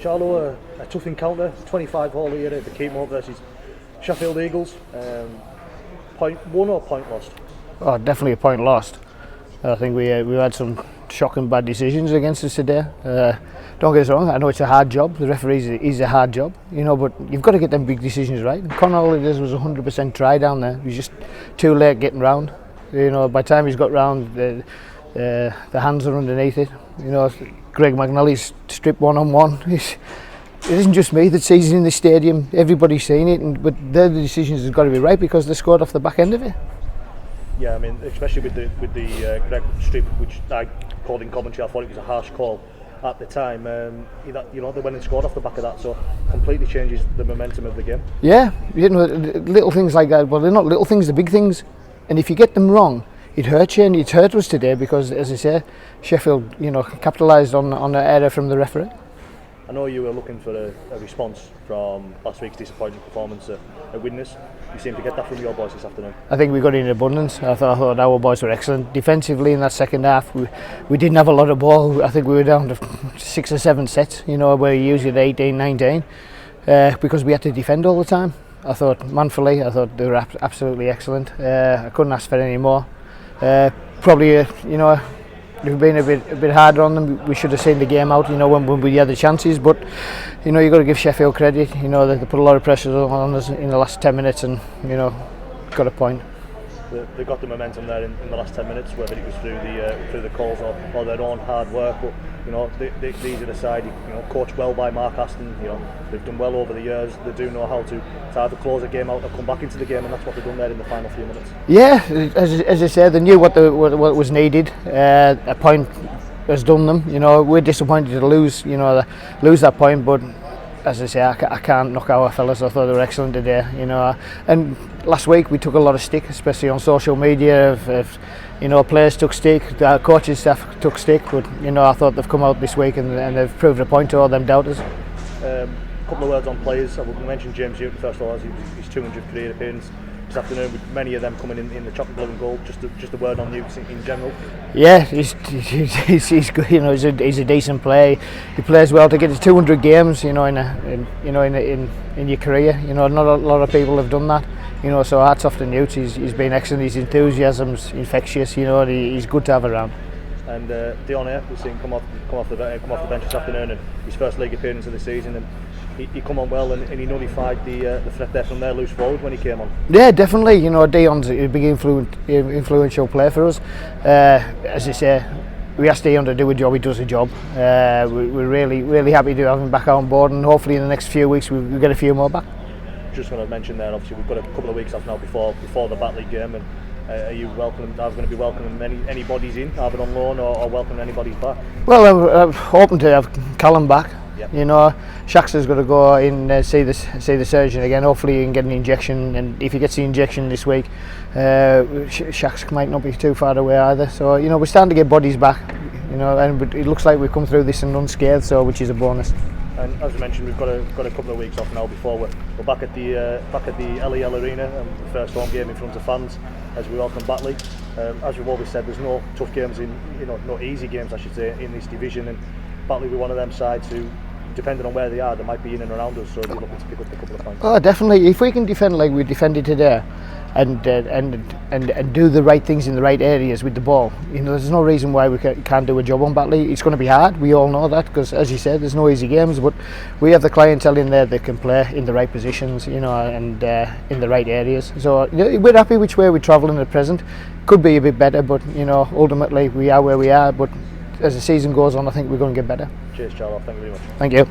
Charlo, a tough encounter, 25 hole here at the Keepmoat versus Sheffield Eagles. Point won or point lost? Oh, definitely a point lost. I think we had some shocking bad decisions against us today. Don't get us wrong, I know it's a hard job, the referees is a hard job, but you've got to get them big decisions right. And all he did was 100% try down there. He was just too late getting round. By the time he's got round, the hands are underneath it. Greg McNally's stripped one-on-one. It isn't just me that sees it in the stadium, everybody's seen it, but the decisions have got to be right because they scored off the back end of it. Yeah, I mean, especially with the Greg strip, which I called in commentary, I thought it was a harsh call at the time. They went and scored off the back of that, so completely changes the momentum of the game. Yeah, little things like that. Well, they're not little things, they're big things, and if you get them wrong, it hurts you, and it's hurt us today because, as I say, Sheffield, capitalised on an error from the referee. I know you were looking for a response from last week's disappointing performance at Widnes. You seem to get that from your boys this afternoon. I think we got it in abundance. I thought our boys were excellent. Defensively in that second half, we didn't have a lot of ball. I think we were down to 6 or 7 sets, where you usually at 18, 19, because we had to defend all the time. I thought manfully, I thought they were absolutely excellent. I couldn't ask for any more. Probably, we've been a bit harder on them. We should have seen the game out, when we had the chances. But you've got to give Sheffield credit. They put a lot of pressure on us in the last 10 minutes, and got a point. They got the momentum there in the last 10 minutes, whether it was through the calls or their own hard work. But these are the side, coached well by Mark Aston. They've done well over the years. They do know how to either close a game out or come back into the game, and that's what they've done there in the final few minutes. Yeah, as I said, they knew what was needed. A point has done them. We're disappointed to lose that point, but as I say, I can't knock our fellas. I thought they were excellent today. And last week we took a lot of stick, especially on social media. Players took stick, the coaching staff took stick, but I thought they've come out this week and they've proved a point to all them doubters. A couple of words on players. I will mention James Newton first of all, as his 200th career appearance this afternoon, with many of them coming in the chocolate, blue and gold. Just a word on Newton in general. Yeah, he's good. He's a decent player. He plays well to get his 200 games. In your career. Not a lot of people have done that. So hats off to Newt. He's been excellent. His enthusiasm's infectious. He's good to have around. And Dion Air, we've seen come off the bench this afternoon, and his first league appearance of the season, and he come on well, and he nullified the threat there from their loose forward when he came on. Yeah, definitely. Dion's a big influential player for us. As I say, we asked Dion to do a job. He does a job. We're really happy to have him back on board, and hopefully in the next few weeks we'll get a few more back. Just going to mention there, obviously we've got a couple of weeks off now before the Batley game, and are you going to be welcoming anybody's in, either on loan or welcoming anybody's back? Well, I'm hoping to have Callum back. Yep. Shaxter's got to go in see the surgeon again. Hopefully he can get an injection, and if he gets the injection this week, Shax might not be too far away either. So we're starting to get bodies back, and it looks like we've come through this and unscathed, so which is a bonus. And as I mentioned, we've got a couple of weeks off now before we're back at the LEL Arena, and the first home game in front of fans as we welcome Batley. As we've always said, there's no tough games no easy games I should say in this division, and Batley will be one of them sides who, depending on where they are, they might be in and around us, so they're looking to pick up a couple of points. Oh, definitely. If we can defend like we defended today, and do the right things in the right areas with the ball, there's no reason why we can't do a job on Batley. It's going to be hard. We all know that, because as you said, there's no easy games, but we have the clientele in there that can play in the right positions, and in the right areas. So we're happy which way we travel in the present. Could be a bit better, but ultimately we are where we are. But as the season goes on, I think we're going to get better. Cheers, Charles. Thank you very much. Thank you.